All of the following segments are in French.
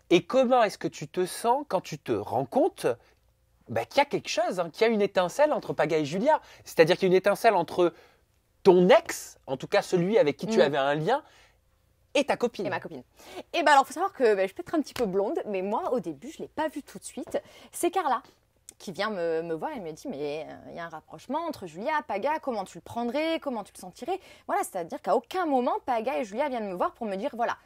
Et comment est-ce que tu te sens quand tu te rends compte qu'il y a quelque chose, qu'il y a une étincelle entre Paga et Julia? C'est-à-dire qu'il y a une étincelle entre ton ex, en tout cas celui avec qui tu avais un lien, et ta copine. Et ma copine. Et alors, il faut savoir que je suis peut-être un petit peu blonde, mais moi, au début, je ne l'ai pas vu tout de suite. C'est Carla qui vient me voir et me dit, mais il y a un rapprochement entre Julia et Paga, comment tu le prendrais, comment tu le sentirais? Voilà, c'est-à-dire qu'à aucun moment, Paga et Julia viennent me voir pour me dire, voilà,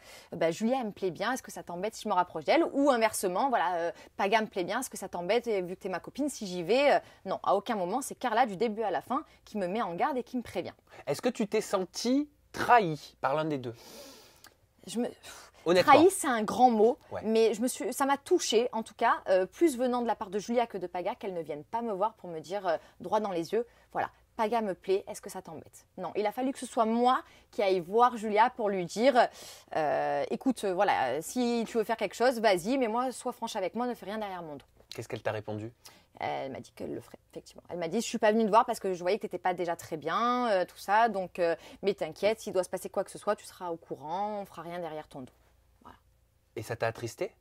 Julia, elle me plaît bien, est-ce que ça t'embête si je me rapproche d'elle? Ou inversement, voilà, Paga me plaît bien, est-ce que ça t'embête, vu que tu es ma copine, si j'y vais? Non, à aucun moment, c'est Carla, du début à la fin, qui me met en garde et qui me prévient. Est-ce que tu t'es sentie trahie par l'un des deux? Honnêtement. Trahi, c'est un grand mot, Ouais. mais ça m'a touchée, en tout cas, plus venant de la part de Julia que de Paga, qu'elle ne vienne pas me voir pour me dire droit dans les yeux, voilà, Paga me plaît, est-ce que ça t'embête? Non, il a fallu que ce soit moi qui aille voir Julia pour lui dire, écoute, voilà, si tu veux faire quelque chose, vas-y, mais moi, sois franche avec moi, ne fais rien derrière mon dos. Qu'est-ce qu'elle t'a répondu? Elle m'a dit qu'elle le ferait, effectivement. Elle m'a dit, je suis pas venue te voir parce que je voyais que tu n'étais pas déjà très bien, tout ça, donc, mais t'inquiète, s'il doit se passer quoi que ce soit, tu seras au courant, on fera rien derrière ton dos. Et ça t'a attristé?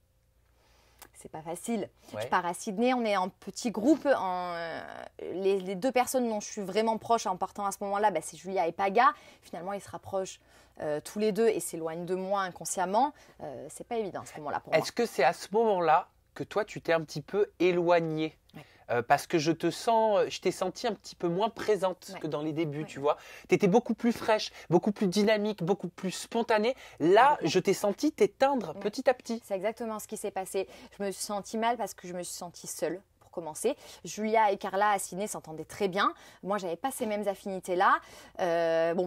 C'est pas facile. Ouais. Je pars à Sydney, on est en petit groupe. Les deux personnes dont je suis vraiment proche en partant à ce moment-là, c'est Julia et Paga. Finalement, ils se rapprochent tous les deux et s'éloignent de moi inconsciemment. C'est pas évident à ce moment-là pour moi. Est-ce que c'est à ce moment-là que toi, tu t'es un petit peu éloignée? Ouais. Parce que je t'ai senti un petit peu moins présente que dans les débuts, tu vois. Tu étais beaucoup plus fraîche, beaucoup plus dynamique, beaucoup plus spontanée. Là, je t'ai senti t'éteindre petit à petit. C'est exactement ce qui s'est passé. Je me suis sentie mal parce que je me suis sentie seule. Commencer. Julia et Carla à Sydney s'entendaient très bien. Moi, j'avais pas ces mêmes affinités-là.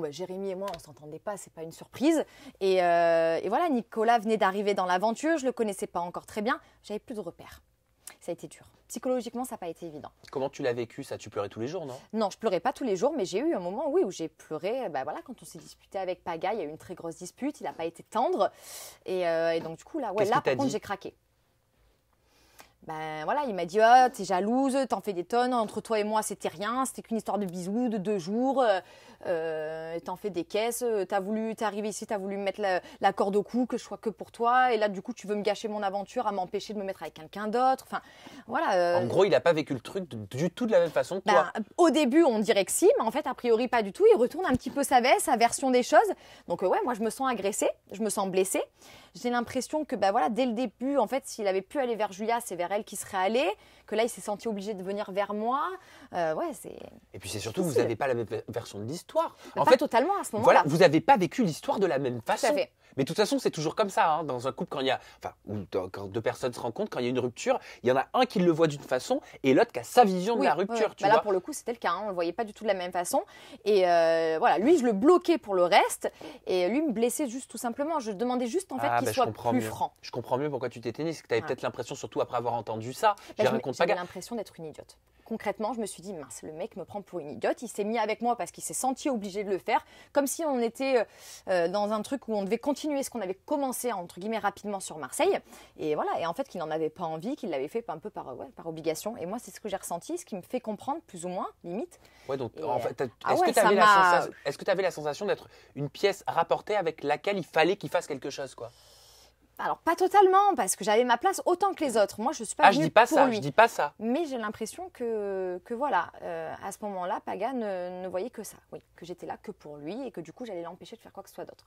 Jérémy et moi, on s'entendait pas, c'est pas une surprise. Et voilà, Nicolas venait d'arriver dans l'aventure, je le connaissais pas encore très bien. J'avais plus de repères. Ça a été dur. Psychologiquement, ça n'a pas été évident. Comment tu l'as vécu ça? Tu pleurais tous les jours, non? Non, je pleurais pas tous les jours, mais j'ai eu un moment, oui, où j'ai pleuré. Voilà, quand on s'est disputé avec Paga, il y a eu une très grosse dispute. Il n'a pas été tendre. Et donc, du coup, là, par contre, j'ai craqué. Voilà, il m'a dit, oh, t'es jalouse, t'en fais des tonnes, entre toi et moi c'était rien, c'était qu'une histoire de bisous, de 2 jours, t'en fais des caisses, t'es arrivé ici, t'as voulu me mettre la corde au cou, que je sois que pour toi, et là du coup tu veux me gâcher mon aventure à m'empêcher de me mettre avec quelqu'un d'autre, enfin voilà. En gros, il n'a pas vécu le truc du tout de la même façon que toi. Au début on dirait que si, mais en fait a priori pas du tout, il retourne un petit peu sa veste, sa version des choses, donc moi je me sens agressée, je me sens blessée. J'ai l'impression que dès le début, en fait, s'il avait pu aller vers Julia, c'est vers elle qu'il serait allé. Que là, il s'est senti obligé de venir vers moi. Et puis c'est surtout que vous n'avez pas la même version de l'histoire. En fait, totalement à ce moment-là. Voilà, vous n'avez pas vécu l'histoire de la même façon. Tout à fait. Mais de toute façon, c'est toujours comme ça. Dans un couple, quand 2 personnes se rencontrent, quand il y a une rupture, il y en a un qui le voit d'une façon et l'autre qui a sa vision de la rupture. Tu vois. Là, pour le coup, c'était le cas. On ne le voyait pas du tout de la même façon. Et lui, je le bloquais pour le reste. Et lui me blessait juste tout simplement. Je demandais juste en fait qu'il soit plus franc. Je comprends mieux pourquoi tu t'étais dit. C'est que tu avais peut-être l'impression, surtout après avoir entendu ça. J'avais l'impression d'être une idiote. Concrètement, je me suis dit, mince, le mec me prend pour une idiote. Il s'est mis avec moi parce qu'il s'est senti obligé de le faire. Comme si on était dans un truc où on devait continuer ce qu'on avait commencé, entre guillemets, rapidement sur Marseille. Et voilà. Et en fait, qu'il n'en avait pas envie, qu'il l'avait fait un peu par obligation. Et moi, c'est ce que j'ai ressenti, ce qui me fait comprendre, plus ou moins, limite. Ouais, donc, en fait, est-ce que tu avais la sensation d'être une pièce rapportée avec laquelle il fallait qu'il fasse quelque chose, quoi? Alors, pas totalement, parce que j'avais ma place autant que les autres. Moi, je ne suis pas venue pour lui. Je dis pas ça. Mais j'ai l'impression que voilà, à ce moment-là, Paga ne voyait que ça. Oui, que j'étais là que pour lui et que du coup, j'allais l'empêcher de faire quoi que ce soit d'autre.